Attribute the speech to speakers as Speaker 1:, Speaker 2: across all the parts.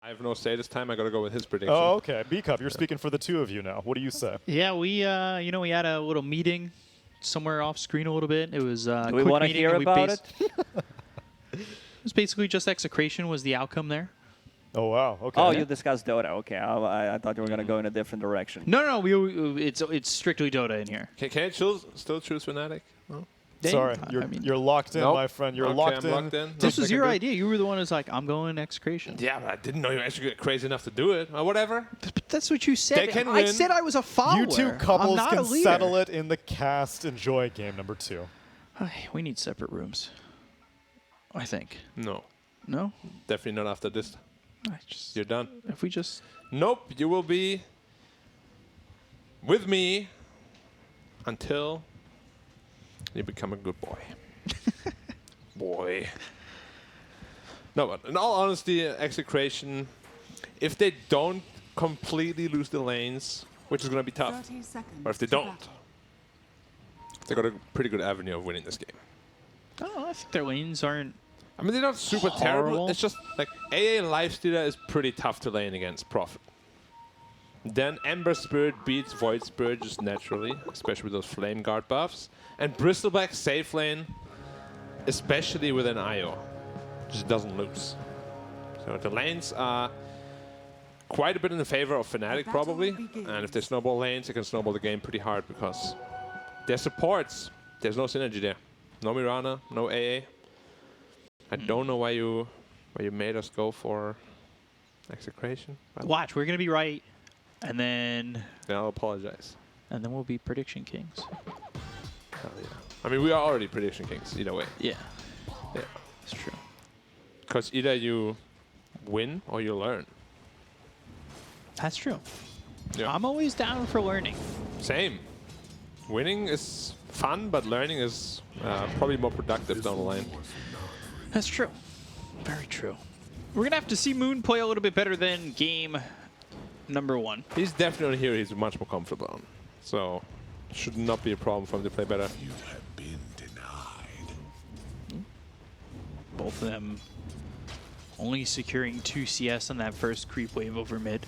Speaker 1: I have no say this time. I gotta go with his prediction.
Speaker 2: Oh, okay. B-Cup, you're speaking for the two of you now. What do you say?
Speaker 3: Yeah, we we had a little meeting somewhere off screen a little bit. It was a
Speaker 4: Do we
Speaker 3: quick
Speaker 4: want to
Speaker 3: meeting
Speaker 4: hear
Speaker 3: and we
Speaker 4: about it?
Speaker 3: It was basically just Execration was the outcome there.
Speaker 2: Oh, wow. Okay.
Speaker 4: Oh, you discussed Dota. Okay, I thought you were going to go in a different direction.
Speaker 3: No, it's strictly Dota in here.
Speaker 1: Can you still choose Fnatic? No?
Speaker 2: Sorry, you're locked in,
Speaker 1: Nope.
Speaker 2: my friend. You're
Speaker 1: Okay,
Speaker 2: locked,
Speaker 1: I'm
Speaker 2: in.
Speaker 1: locked in.
Speaker 3: This
Speaker 1: Nothing
Speaker 3: was
Speaker 1: I
Speaker 3: your
Speaker 1: can do.
Speaker 3: idea. You were the one who's like, I'm going Execration.
Speaker 1: Yeah, but I didn't know you were actually crazy enough to do it. Whatever.
Speaker 3: But that's what you said.
Speaker 1: They can
Speaker 3: I
Speaker 1: win.
Speaker 3: said I was a follower.
Speaker 2: You two
Speaker 3: I'm
Speaker 2: couples
Speaker 3: not a
Speaker 2: can
Speaker 3: leader.
Speaker 2: settle it in the cast. Enjoy game number 2.
Speaker 3: We need separate rooms. I think.
Speaker 1: No,
Speaker 3: No?
Speaker 1: definitely not after this. You're done.
Speaker 3: If we just...
Speaker 1: Nope, you will be with me until you become a good boy. Boy. No, but in all honesty, Execration, if they don't completely lose the lanes, which is going to be tough, or if they don't, they got a pretty good avenue of winning this game.
Speaker 3: Oh, I think their lanes aren't...
Speaker 1: I mean, they're not super terrible.
Speaker 3: Horrible.
Speaker 1: It's just like AA and Lifestealer is pretty tough to lane against Prophet. Then Ember Spirit beats Void Spirit just naturally, especially with those Flame Guard buffs. And Bristleback safe lane, especially with an IO, just doesn't lose. So the lanes are quite a bit in the favor of Fnatic probably. And if they snowball lanes, they can snowball the game pretty hard because their supports, there's no synergy there. No Mirana, no AA. I don't know why you made us go for Execration.
Speaker 3: Watch, we're going to be right. And then
Speaker 1: I'll apologize.
Speaker 3: we'll be Prediction Kings.
Speaker 1: Hell yeah. I mean, we are already Prediction Kings, either way.
Speaker 3: Yeah,
Speaker 1: Yeah.
Speaker 3: that's true.
Speaker 1: Because either you win or you learn.
Speaker 3: That's true.
Speaker 1: Yeah.
Speaker 3: I'm always down for learning.
Speaker 1: Same. Winning is fun, but learning is probably more productive down the line.
Speaker 3: That's true. Very true. We're going to have to see Moon play a little bit better than game number 1.
Speaker 1: He's definitely here. He's much more comfortable on. So, should not be a problem for him to play better.
Speaker 5: You have been denied.
Speaker 3: Both of them only securing 2 CS on that first creep wave over mid.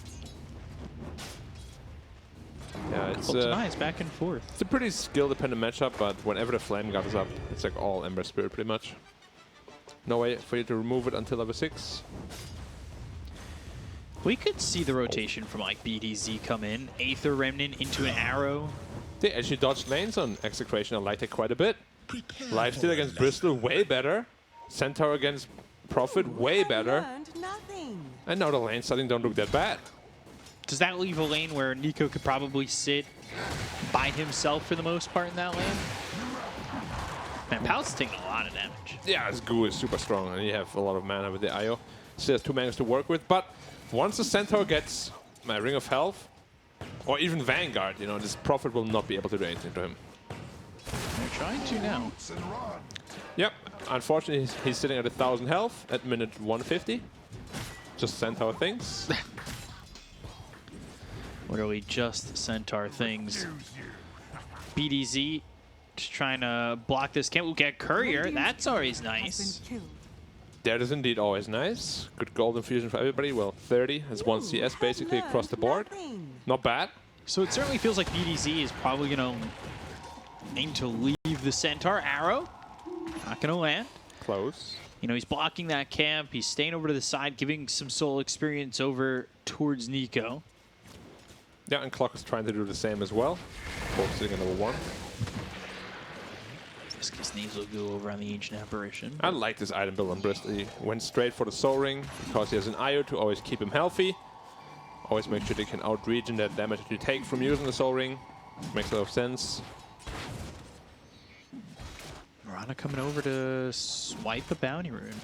Speaker 1: Yeah, it's
Speaker 3: Nice back and forth.
Speaker 1: it's a pretty skill-dependent matchup, but whenever the Flame Guard is up, it's like all Ember Spirit pretty much. No way for you to remove it until level 6.
Speaker 3: We could see the rotation from like BDZ come in, Aether Remnant into an arrow.
Speaker 1: They actually dodged lanes on Execration. I liked it quite a bit. Lifesteal against Bristol, way better. Centaur against Prophet, way better. And now the lane setting don't look that bad.
Speaker 3: Does that leave a lane where Nico could probably sit by himself for the most part in that lane? Man, Pal's taking a lot of damage.
Speaker 1: Yeah, his goo is super strong, and you have a lot of mana with the IO. Still has 2 manas to work with, but once the Centaur gets my Ring of Health, or even Vanguard, you know, this Prophet will not be able to do anything to him.
Speaker 3: They're trying to now.
Speaker 1: Yep, unfortunately, he's sitting at 1,000 health at minute 150. Just Centaur things.
Speaker 3: Literally just Centaur things. BDZ just trying to block this camp. We'll get Courier. That's always nice.
Speaker 1: That is indeed always nice. Good golden fusion for everybody. Well, 30 is 1 CS basically across the board. Not bad.
Speaker 3: So it certainly feels like BDZ is probably going to aim to leave the Centaur arrow. Not going to land.
Speaker 1: Close.
Speaker 3: You know, he's blocking that camp. He's staying over to the side, giving some soul experience over towards Nico.
Speaker 1: Yeah, and Clock is trying to do the same as well. Both sitting at level 1.
Speaker 3: Viscous Nasal Goo over on the Ancient Apparition.
Speaker 1: I like this item build on Bristol. He went straight for the Soul Ring because he has an IO to always keep him healthy. Always make sure they can out-regen that damage that you take from using the Soul Ring. Makes a lot of sense.
Speaker 3: Mirana coming over to swipe a bounty rune.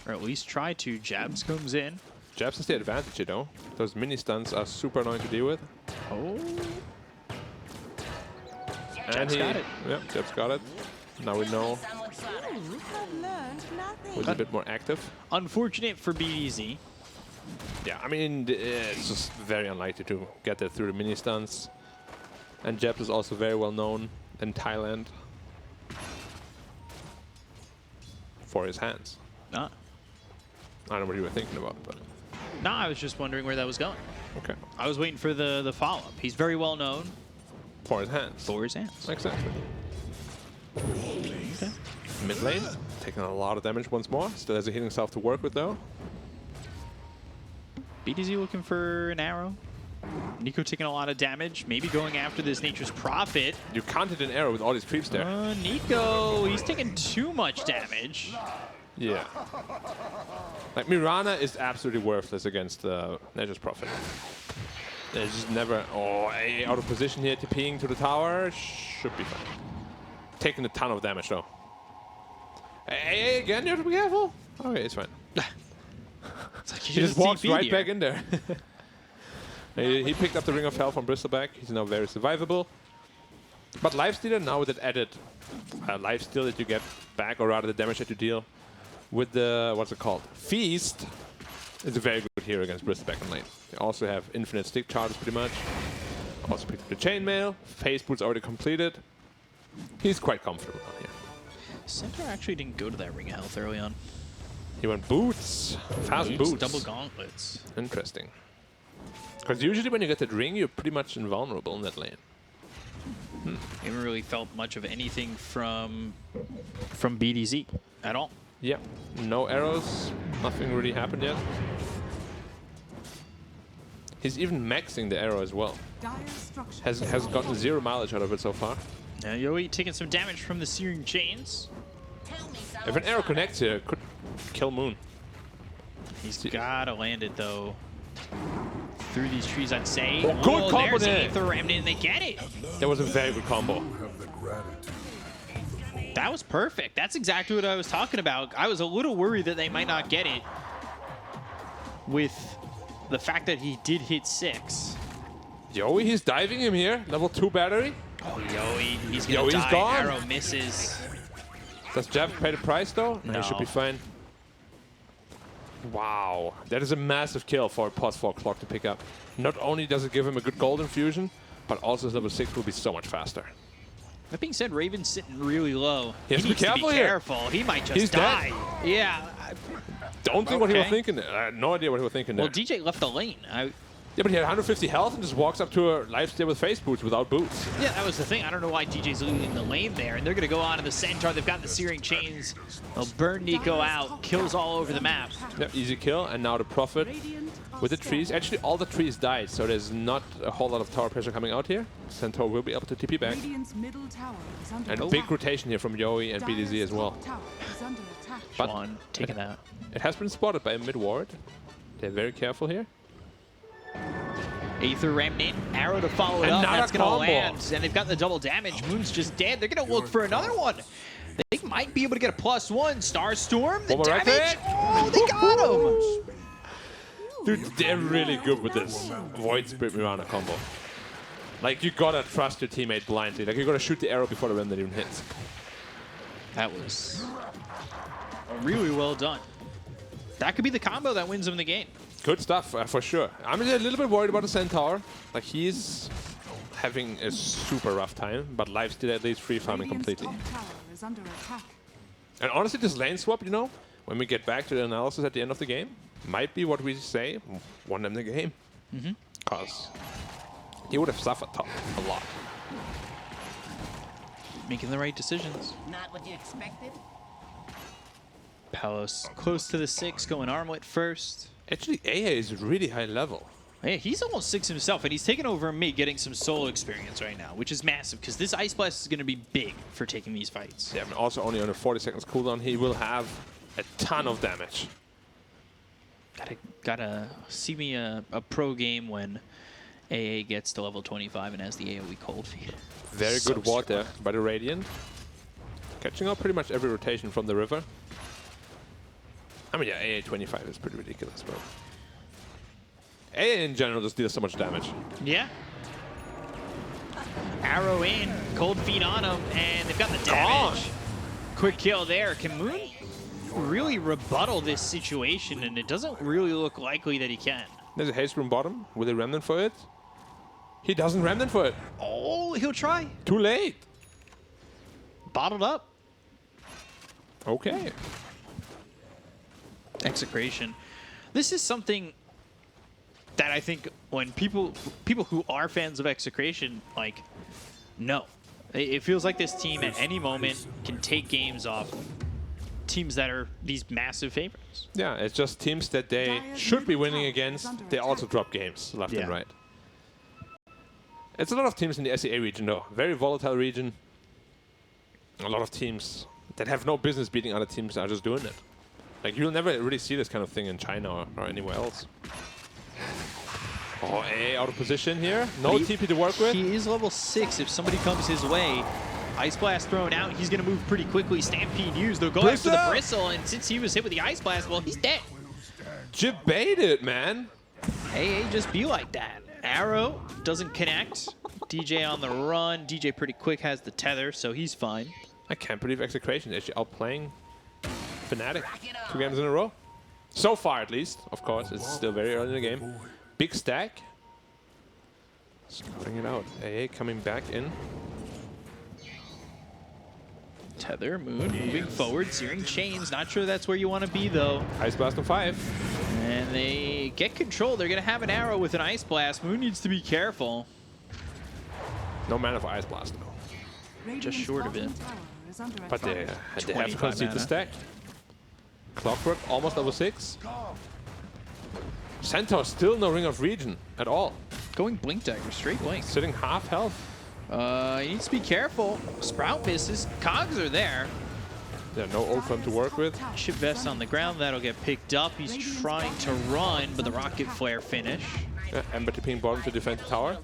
Speaker 3: Or at least try to. Jabs comes in.
Speaker 1: Jabs has the advantage, you know. Those mini stuns are super annoying to deal with.
Speaker 3: Oh.
Speaker 1: And
Speaker 3: Jabs got it.
Speaker 1: Yep, Jabs got it. Now we know who's a bit more active.
Speaker 3: Unfortunate for BDZ.
Speaker 1: Yeah, I mean, it's just very unlikely to get that through the mini stuns. And Jabs is also very well known in Thailand for his hands.
Speaker 3: Ah.
Speaker 1: I don't know what you were thinking about, but
Speaker 3: No, I was just wondering where that was going.
Speaker 1: Okay.
Speaker 3: I was waiting for the follow-up. He's very well known
Speaker 1: For his hands.
Speaker 3: for his hands.
Speaker 1: Exactly.
Speaker 3: Okay.
Speaker 1: Mid lane, taking a lot of damage once more. Still has a healing self to work with though.
Speaker 3: BDZ looking for an arrow. Nico taking a lot of damage. Maybe going after this Nature's Prophet.
Speaker 1: You can't hit an arrow with all these creeps there.
Speaker 3: Nico, he's taking too much damage.
Speaker 1: Yeah. Like, Mirana is absolutely worthless against Nature's Prophet. There's just never... Oh, AA out of position here, TPing to the tower. Should be fine. Taking a ton of damage, though. AA again, you have to be careful. Okay, it's fine.
Speaker 3: It's like
Speaker 1: He just walks right back in there. He picked up the Ring of Hell from Bristleback. He's now very survivable. But Lifestealer now with that added lifesteal that you get back, or rather the damage that you deal with the, what's it called? Feast is a very good hero against Bristleback in lane. You also have infinite stick charges pretty much. Also picked up the chainmail. Phase boot's already completed. He's quite comfortable on here.
Speaker 3: Centaur actually didn't go to that Ring of Health early on.
Speaker 1: He went boots. Fast boots.
Speaker 3: Double gauntlets.
Speaker 1: Interesting. Because usually when you get that ring, you're pretty much invulnerable in that lane.
Speaker 3: Haven't really felt much of anything from BDZ at all.
Speaker 1: Yeah, no arrows. Nothing really happened yet. He's even maxing the arrow as well. Has gotten 0 mileage out of it so far.
Speaker 3: Now Yoi taking some damage from the Searing Chains.
Speaker 1: If an arrow connects here, it could kill Moon.
Speaker 3: He's gotta land it though. Through these trees, I'd say.
Speaker 1: Oh, good combo
Speaker 3: there's
Speaker 1: there.
Speaker 3: Aether Remnant, and they get it.
Speaker 1: That was a very good combo.
Speaker 3: That was perfect. That's exactly what I was talking about. I was a little worried that they might not get it with the fact that he did hit 6.
Speaker 1: Yoi, he's diving him here. Level 2 battery.
Speaker 3: Oh, Yoi, he's gonna
Speaker 1: Yoi's
Speaker 3: die.
Speaker 1: gone.
Speaker 3: Arrow misses.
Speaker 1: Does Jeff pay the price though? No, he should be fine. Wow, that is a massive kill for a +4 clock to pick up. Not only does it give him a good golden fusion, but also his level 6 will be so much faster.
Speaker 3: That being said, Raven's sitting really low.
Speaker 1: He has to be
Speaker 3: needs
Speaker 1: careful
Speaker 3: to be
Speaker 1: here.
Speaker 3: careful. He might just
Speaker 1: He's
Speaker 3: die.
Speaker 1: dead.
Speaker 3: Yeah.
Speaker 1: Don't think what he was
Speaker 3: Okay.
Speaker 1: thinking there. I had no idea what he was thinking there.
Speaker 3: Well, DJ left the lane.
Speaker 1: Yeah, but he had 150 health and just walks up to a lifesteal with face boots without boots.
Speaker 3: Yeah, that was the thing. I don't know why DJ's leaving the lane there, and they're going to go on to the Centaur. They've got the Searing Chains. They'll burn Nico out. Kills all over the map.
Speaker 1: Yep, easy kill. And now the Prophet with the trees. Actually, all the trees died, so there's not a whole lot of tower pressure coming out here. Centaur will be able to TP back. And a big rotation here from Yoi and BDZ as well. But
Speaker 3: Juan taking that.
Speaker 1: it has been spotted by a mid ward. They're very careful here.
Speaker 3: Aether Remnant, arrow to follow it up.
Speaker 1: Another
Speaker 3: That's going to
Speaker 1: combo.
Speaker 3: land. And they've got the double damage. Moon's just dead. They're going to look for another one. They might be able to get a +1. Starstorm, the
Speaker 1: One more right
Speaker 3: damage.
Speaker 1: there.
Speaker 3: Oh, they got him.
Speaker 1: Dude, they're really good with this Void Spirit Mirana combo. Like, you gotta trust your teammate blindly. Like, you gotta shoot the arrow before the remnant even hits.
Speaker 3: That was really well done. That could be the combo that wins them the game.
Speaker 1: Good stuff, for sure. I'm a little bit worried about the Centaur. Like, he's having a super rough time, but Lifesteal at least free farming completely. And honestly, this lane swap, you know, when we get back to the analysis at the end of the game, might be what we say won them the game. Because he would have suffered top a lot.
Speaker 3: Making the right decisions.
Speaker 5: Not what you expected?
Speaker 3: Palos close to the 6, going armlet first.
Speaker 1: Actually, AA is really high level.
Speaker 3: Hey, he's almost 6 himself, and he's taking over me getting some solo experience right now, which is massive, because this Ice Blast is going to be big for taking these fights.
Speaker 1: Yeah, and also only on a 40 seconds cooldown, he will have a ton of damage.
Speaker 3: Gotta see me a pro game when AA gets to level 25 and has the AoE cold feed.
Speaker 1: Very
Speaker 3: So
Speaker 1: good ward there
Speaker 3: strong.
Speaker 1: by the Radiant. Catching up pretty much every rotation from the river. I mean, yeah, AA 25 is pretty ridiculous, bro. AA in general just deals so much damage.
Speaker 3: Yeah. Arrow in, cold feed on him, and they've got the damage. Quick kill there. Can Moon really rebuttal this situation? And it doesn't really look likely that he can.
Speaker 1: There's a haste room bottom with a remnant for it. He doesn't remnant for it.
Speaker 3: Oh, he'll try.
Speaker 1: Too late.
Speaker 3: Bottled up.
Speaker 1: Okay.
Speaker 3: Execration. This is something that I think when people who are fans of Execration, like, know. It feels like this team at any moment can take games off teams that are these massive favorites.
Speaker 1: Yeah, it's just teams that they should be winning against. They also drop games left and right. It's a lot of teams in the SEA region, though. Very volatile region. A lot of teams that have no business beating other teams are just doing it. Like, you'll never really see this kind of thing in China or anywhere else. Oh, A out of position here. No TP to work with.
Speaker 3: He is level 6. If somebody comes his way, Ice Blast thrown out, he's going to move pretty quickly. Stampede used. They'll go after the Bristle, and since he was hit with the Ice Blast, well, he's dead.
Speaker 1: Jebaited, man.
Speaker 3: Hey, just be like that. Arrow doesn't connect. DJ on the run. DJ pretty quick has the tether, so he's fine.
Speaker 1: I can't believe Execration is actually outplaying Fnatic 2 games in a row. So far, at least. Of course, it's still very early in the game. Big stack. Scouting it out. AA coming back in.
Speaker 3: Tether, Moon moving forward, searing chains. Not sure that's where you want to be, though.
Speaker 1: Ice Blast on 5.
Speaker 3: And they get control. They're going to have an arrow with an Ice Blast. Moon needs to be careful.
Speaker 1: No mana for Ice Blast, though.
Speaker 3: Just short of it.
Speaker 1: But they have to concede the stack. Clockwork almost level 6. Centaur still no Ring of Region at all.
Speaker 3: Going Blink Dagger, straight Blink.
Speaker 1: Sitting half health.
Speaker 3: He needs to be careful. Sprout misses. Cogs are there.
Speaker 1: Yeah, no ult for him to work with.
Speaker 3: Chip Vest on the ground. That'll get picked up. He's trying to run, but the Rocket Flare finish.
Speaker 1: Yeah, Ember tipping bottom to defend the tower.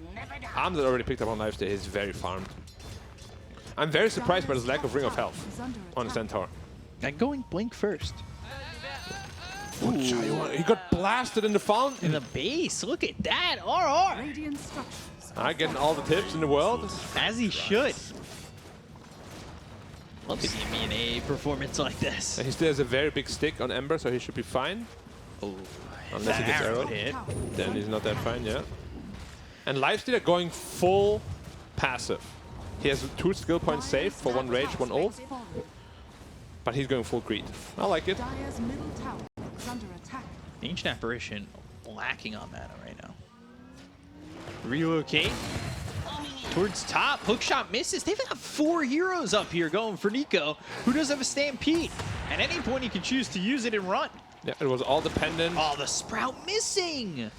Speaker 1: Arm that already picked up on lifesteal is very farmed. I'm very surprised by this lack of Ring of Health on the Centaur.
Speaker 3: And going Blink first.
Speaker 1: Ooh. He got blasted in the fountain.
Speaker 3: In the base. Look at that. RR.
Speaker 1: Getting all the tips in the world.
Speaker 3: As he should. Love to give me an A performance like this.
Speaker 1: And he still has a very big stick on Ember, so he should be fine.
Speaker 3: Oh,
Speaker 1: unless he gets arrowed.
Speaker 3: Hit.
Speaker 1: Then he's not that fine, yeah. And Lifestealer going full passive. He has 2 skill points saved for 1 rage, 1 ult. But he's going full greed. I like it.
Speaker 3: Ancient Apparition lacking on mana right now. Relocate towards top. Hookshot misses. They've got 4 heroes up here going for Nico, who does have a Stampede. At any point, he can choose to use it and run.
Speaker 1: Yeah, it was all dependent.
Speaker 3: Oh, the Sprout missing.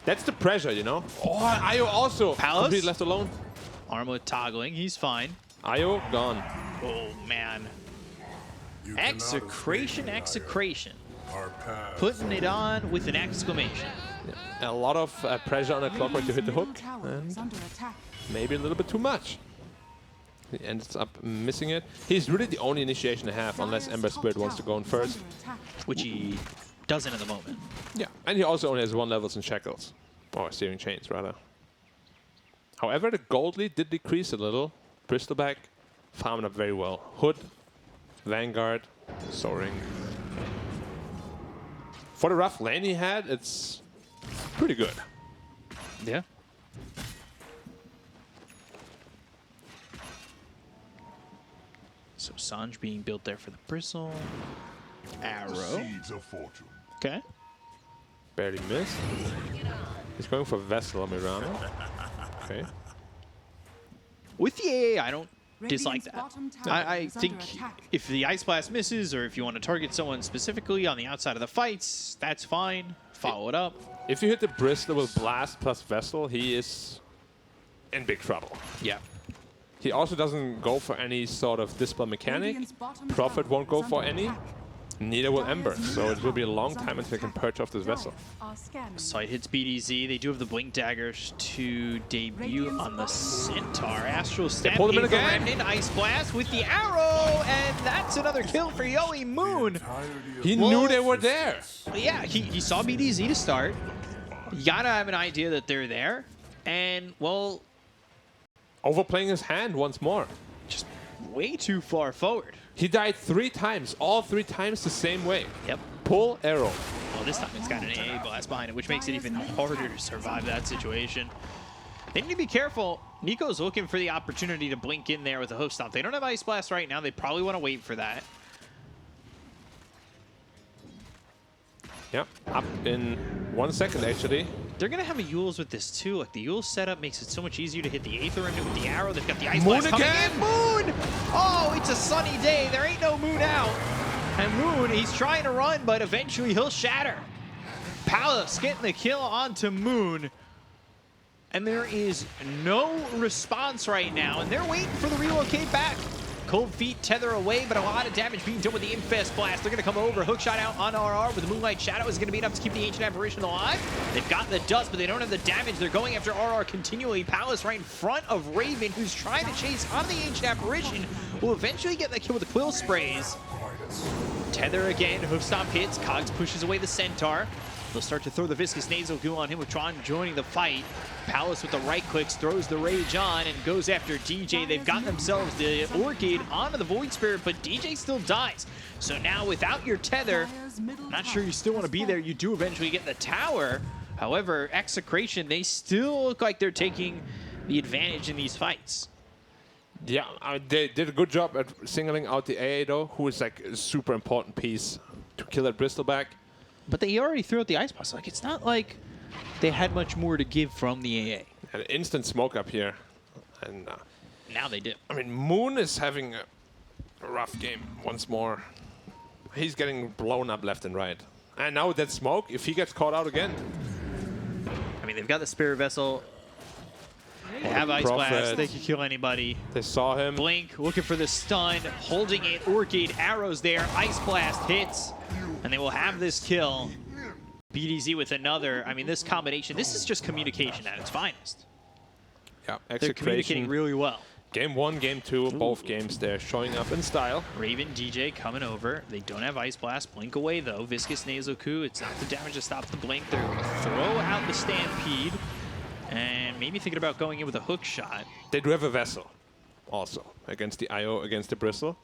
Speaker 1: That's the pressure, you know? Oh, Io also completely left alone.
Speaker 3: Armlet toggling. He's fine.
Speaker 1: Io gone.
Speaker 3: Oh, man. Execration. Putting it on with an exclamation.
Speaker 1: Yeah. A lot of pressure on a Clockwork to hit the hook. And maybe a little bit too much. He ends up missing it. He's really the only initiation to have, unless Ember Spirit wants to go in first.
Speaker 3: Which he doesn't at the moment.
Speaker 1: Yeah, and he also only has 1 levels in Shackles. Or Searing Chains, rather. However, the gold lead did decrease a little. Bristleback farming up very well. Hood, Vanguard, Soaring. For the rough lane he had, it's pretty good.
Speaker 3: Yeah. So Sanj being built there for the Bristle. Arrow. Okay.
Speaker 1: Barely missed. He's going for Vessel on Mirano. Okay.
Speaker 3: With the AA, I don't dislike that. I think if the Ice Blast misses, or if you want to target someone specifically on the outside of the fights, that's fine. Follow it up.
Speaker 1: If you hit the Bristol with Blast plus Vessel, he is in big trouble.
Speaker 3: Yeah.
Speaker 1: He also doesn't go for any sort of Dispel mechanic. Prophet won't go for any. Neither will Ember, so it will be a long time until they can purge off this Vessel.
Speaker 3: Side hits BDZ. They do have the Blink Daggers to debut on the Centaur. Astral Stampede from Remnant. Ice Blast with the arrow, and that's another kill for Yoey Moon.
Speaker 1: He knew they were there.
Speaker 3: Yeah, he saw BDZ to start. You gotta have an idea that they're there, and, well...
Speaker 1: Overplaying his hand once more.
Speaker 3: Just way too far forward.
Speaker 1: He died 3 times, all 3 times the same way.
Speaker 3: Yep.
Speaker 1: Pull, arrow.
Speaker 3: Well, this time it's got an AA blast behind it, which makes it even harder to survive that situation. They need to be careful. Nico's looking for the opportunity to blink in there with a hook stomp. They don't have Ice Blast right now. They probably want to wait for that.
Speaker 1: Yep, up in 1 second actually.
Speaker 3: They're going to have a Yules with this too. Like the Yules setup makes it so much easier to hit the Aether Remnant with the arrow. They've got the Ice
Speaker 1: Moon
Speaker 3: Blast coming
Speaker 1: again?
Speaker 3: in. Moon! Oh, it's a sunny day. There ain't no Moon out. And Moon, he's trying to run, but eventually he'll shatter. Palace getting the kill onto Moon. And there is no response right now, and they're waiting for the relocate back. Cold Feet tether away, but a lot of damage being done with the Infest Blast. They're going to come over, hookshot out on RR with the Moonlight Shadow is going to be enough to keep the Ancient Apparition alive. They've got the dust, but they don't have the damage. They're going after RR continually. Palace right in front of Raven, who's trying to chase on the Ancient Apparition, will eventually get that kill with the Quill Sprays. Tether again, hoof stomp hits. Cogs pushes away the Centaur. They'll start to throw the Viscous Nasal Goo on him with Tron joining the fight. Palace with the right clicks throws the Rage on and goes after DJ. They've got themselves the Orchid onto the Void Spirit, but DJ still dies. So now without your tether, not sure you still want to be there. You do eventually get the tower. However, Execration, they still look like they're taking the advantage in these fights.
Speaker 1: Yeah, they did a good job at singling out the AA though, who is like a super important piece to kill that Bristleback.
Speaker 3: But they already threw out the Ice Blast. Like, it's not like they had much more to give from the AA.
Speaker 1: An instant smoke up here. And
Speaker 3: Now they do.
Speaker 1: I mean, Moon is having a rough game once more. He's getting blown up left and right. And now with that smoke, if he gets caught out again.
Speaker 3: I mean, they've got the Spirit Vessel. They have Ice Blast. They can kill anybody.
Speaker 1: They saw him.
Speaker 3: Blink, looking for the stun, holding it. Orchid, arrows there. Ice Blast hits. And they will have this kill. BDZ with another. I mean, this combination, this is just communication at its finest.
Speaker 1: Yeah,
Speaker 3: They're communicating really well.
Speaker 1: Game 1, Game 2, both games they're showing up in style.
Speaker 3: Raven, DJ coming over. They don't have Ice Blast. Blink away, though. Viscous Nasal Coup. It's not the damage that stops the Blink. They're going to throw out the Stampede. And maybe thinking about going in with a hook shot.
Speaker 1: They do have a Vessel also against the IO, against the Bristle.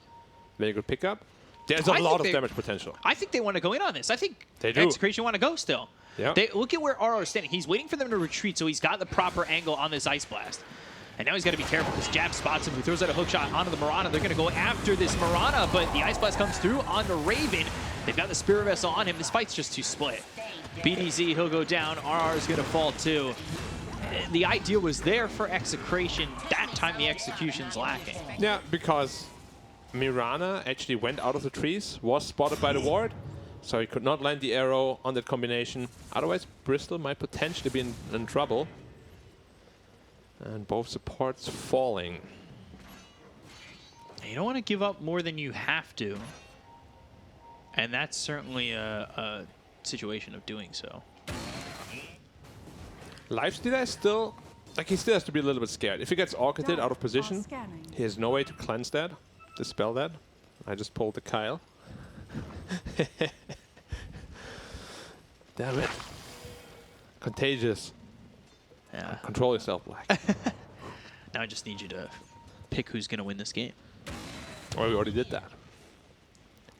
Speaker 1: Very good pickup. There's a lot of damage potential.
Speaker 3: I think they want to go in on this. I think
Speaker 1: they do.
Speaker 3: Execration want to go still.
Speaker 1: Yeah.
Speaker 3: Look at where RR is standing. He's waiting for them to retreat, so he's got the proper angle on this Ice Blast. And now he's got to be careful because Jab spots him. He throws out a hook shot onto the Mirana. They're going to go after this Mirana, but the Ice Blast comes through onto Raven. They've got the Spirit Vessel on him. This fight's just too split. BDZ, he'll go down. RR is going to fall too. The idea was there for Execration. That time the execution's lacking.
Speaker 1: Yeah, because Mirana actually went out of the trees, was spotted by the ward, so he could not land the arrow on that combination. Otherwise, Bristol might potentially be in trouble. And both supports falling.
Speaker 3: You don't want to give up more than you have to. And that's certainly a situation of doing so.
Speaker 1: Lifestealer is still, like, he still has to be a little bit scared. If he gets Orchided out of position, he has no way to cleanse that, dispel that. I just pulled the Kyle. Damn it. Contagious.
Speaker 3: Yeah.
Speaker 1: Control yourself, Black.
Speaker 3: Now I just need you to pick who's going to win this game.
Speaker 1: Oh, we already did that.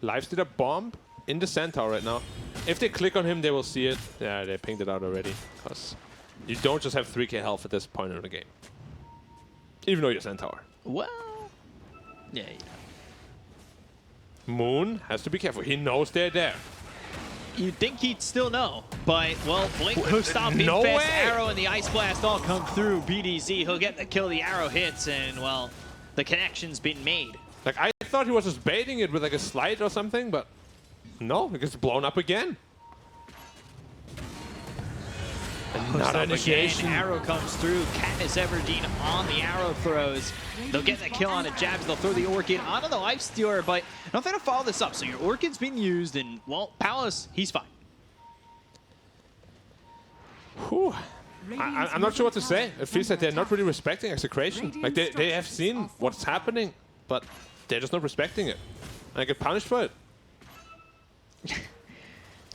Speaker 1: Lifestealer bomb in the Centaur right now. If they click on him, they will see it. Yeah, they pinged it out already. Because you don't just have 3k health at this point in the game. Even though you're Centaur.
Speaker 3: Well, yeah.
Speaker 1: Moon has to be careful. He knows they're there.
Speaker 3: You'd think he'd still know, but, well, Blink, Hook Stomp,
Speaker 1: No
Speaker 3: Infest,
Speaker 1: way.
Speaker 3: Arrow, and the Ice Blast all come through. BDZ, he'll get the kill, the arrow hits, and, well, the connection's been made.
Speaker 1: Like, I thought he was just baiting it with like a slide or something, but no, it gets blown up again. Another initiation.
Speaker 3: Arrow comes through. Katniss Everdeen on the arrow throws. They'll get the kill on the Jabs. They'll throw the Orchid onto the Lifestealer, but nothing to follow this up. So your Orchid's been used, and, well, Palace, he's fine.
Speaker 1: Whew. I'm not sure what to say. It feels like they're not really respecting Execration. Like, they have seen what's happening, but they're just not respecting it. And I get punished for it.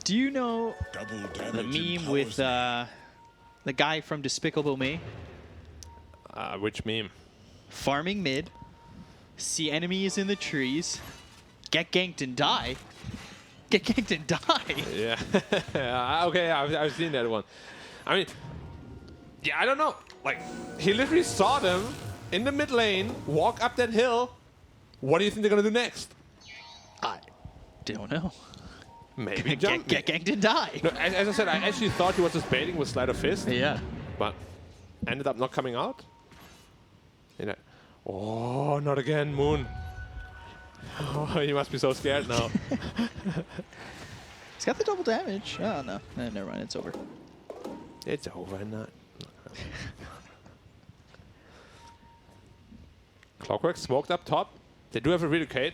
Speaker 3: Do you know the meme with the guy from Despicable Me?
Speaker 1: Which meme?
Speaker 3: Farming mid, see enemies in the trees, get ganked and die. Get ganked and die.
Speaker 1: Yeah. Okay, I've seen that one. I mean, yeah, I don't know. Like, he literally saw them in the mid lane, walk up that hill. What do you think they're going to do next?
Speaker 3: I don't know.
Speaker 1: maybe
Speaker 3: Get ganked and die.
Speaker 1: No, as I said, I actually thought he was just baiting with Sleight of Fist.
Speaker 3: Yeah.
Speaker 1: But ended up not coming out. Oh, not again, Moon. Oh, he must be so scared now.
Speaker 3: He's got the double damage. Oh, no. Never mind. It's over.
Speaker 1: It's over, not. Clockwork smoked up top. They do have a relocate.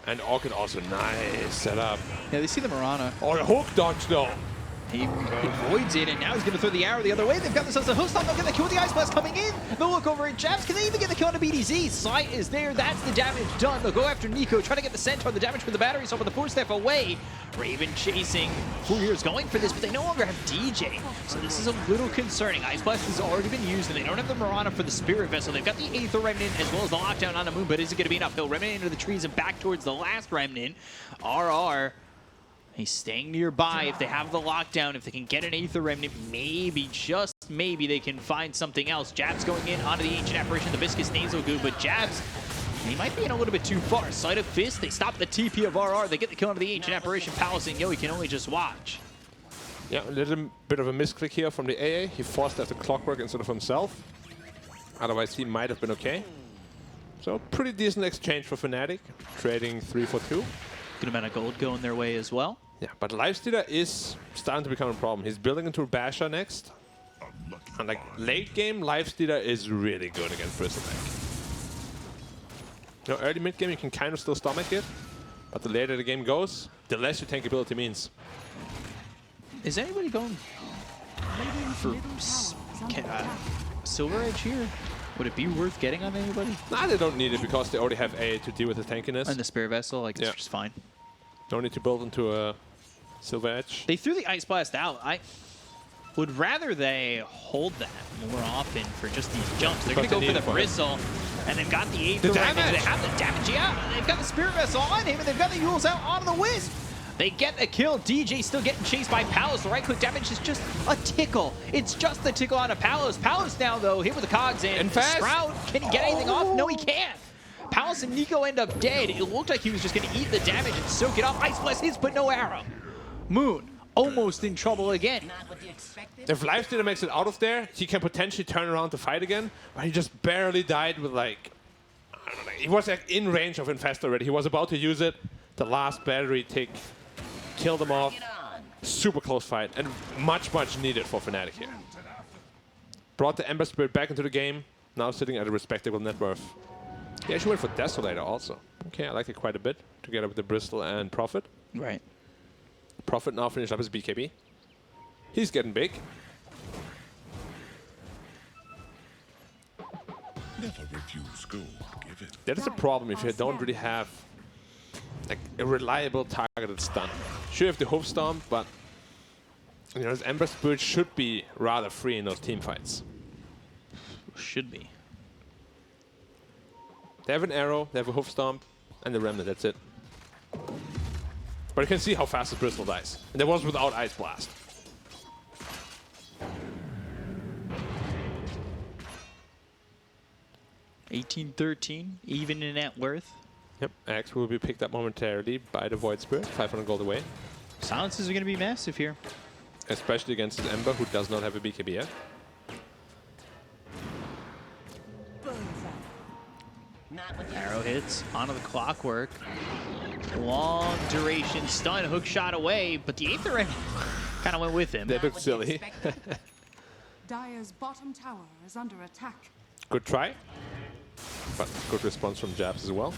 Speaker 1: And Orchid also nice setup.
Speaker 3: Yeah, they see the Mirana.
Speaker 1: Oh, the hook dodge though.
Speaker 3: He avoids it, and now he's going to throw the arrow the other way. They've got themselves a hook stop. They'll get the kill with the Ice Blast coming in. They'll look over at Jabs. Can they even get the kill on a BDZ? Sight is there. That's the damage done. They'll go after Nico, try to get the Centaur. The damage from the battery, so with the 4-step away. Raven chasing. Fourier's going for this, but they no longer have DJ. So this is a little concerning. Ice Blast has already been used, and they don't have the Mirana for the Spirit Vessel. They've got the Aether Remnant as well as the lockdown on the Moon, but is it going to be enough? He'll Remnant into the trees and back towards the last Remnant. RR. He's staying nearby. If they have the lockdown, if they can get an Aether Remnant, maybe, just maybe, they can find something else. Jabs going in onto the Ancient Apparition, the Viscous Nasal Goo, but Jabs, he might be in a little bit too far. Sleight of Fist, they stop the TP of RR. They get the kill onto the Ancient Apparition. Palace and Yowie can only just watch.
Speaker 1: Yeah, a little bit of a misclick here from the AA. He forced out the Clockwork instead of himself. Otherwise, he might have been okay. So, pretty decent exchange for Fnatic, trading 3 for 2.
Speaker 3: Good amount of gold going their way as well.
Speaker 1: Yeah, but Lifestealer is starting to become a problem. He's building into Basher next. And like late game, Lifestealer is really good against Bristleback. You know, early mid game you can kind of still stomach it, but the later the game goes, the less your tankability means.
Speaker 3: Is anybody going for Silver Edge here? Would it be worth getting on anybody?
Speaker 1: Nah, they don't need it because they already have A to deal with the tankiness.
Speaker 3: And the Spirit Vessel, like, it's
Speaker 1: Yeah.
Speaker 3: just fine.
Speaker 1: Don't need to build into a Silver Edge.
Speaker 3: They threw the Ice Blast out. I would rather they hold that more often for just these jumps. They're going to go for the Bristle, and they've got the Aether Remnant. They have the damage, yeah. They've got the Spirit Vessel on him, and they've got the Yules out on the Wisp. They get the kill. DJ still getting chased by Palos. The right-click damage is just a tickle. It's just the tickle on a Palos. Palos now, though, hit with the cogs in.
Speaker 1: And fast.
Speaker 3: Sprout, can he get anything off? No, he can't. Palos and Nico end up dead. It looked like he was just going to eat the damage and soak it up. Ice Blast hits, but no arrow. Moon almost in trouble again.
Speaker 1: If Lifestealer makes it out of there, he can potentially turn around to fight again, but he just barely died with like, I don't know, he was like in range of Infest already. He was about to use it. The last battery tick killed him off. Super close fight, and much, much needed for Fnatic here. Brought the Ember Spirit back into the game, now sitting at a respectable net worth. He actually went for Desolator also. Okay, I like it quite a bit, together with the Bristol and Prophet.
Speaker 3: Right.
Speaker 1: Prophet now finished up his BKB. He's getting big.
Speaker 5: Never refuse gold, give it.
Speaker 1: That is a problem if you don't really have like a reliable targeted stun. Sure, you have the Hoof Stomp, but you know, this Ember Spirit should be rather free in those team fights.
Speaker 3: Should be.
Speaker 1: They have an arrow, they have a Hoof Stomp, and the Remnant, that's it. But you can see how fast the Bristle dies. And that was without Ice Blast.
Speaker 3: $18-13, even in net worth.
Speaker 1: Yep, Axe will be picked up momentarily by the Void Spirit, 500 gold away.
Speaker 3: Silences are going to be massive here.
Speaker 1: Especially against his Ember, who does not have a BKB yet.
Speaker 3: Arrow hits onto the Clockwork. Long duration stun, hook shot away, but the Aether kind of went with him.
Speaker 1: They look silly.
Speaker 6: Dire's bottom tower is under attack.
Speaker 1: Good try, but good response from Jabs as well.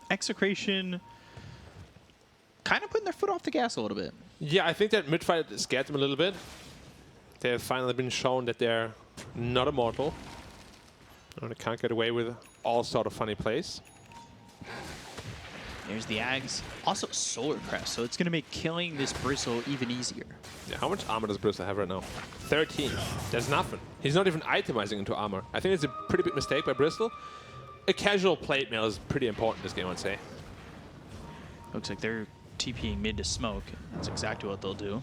Speaker 3: Execration kind of putting their foot off the gas a little bit.
Speaker 1: Yeah, I think that mid-fight scared them a little bit. They have finally been shown that they're not immortal. And they can't get away with all sort of funny plays.
Speaker 3: There's the Ags. Also Solar Crest, so it's going to make killing this Bristle even easier.
Speaker 1: Yeah, how much armor does Bristle have right now? 13. There's nothing. He's not even itemizing into armor. I think it's a pretty big mistake by Bristle. A casual plate mail is pretty important this game, I'd say.
Speaker 3: Looks like they're TPing mid to smoke. That's exactly what they'll do.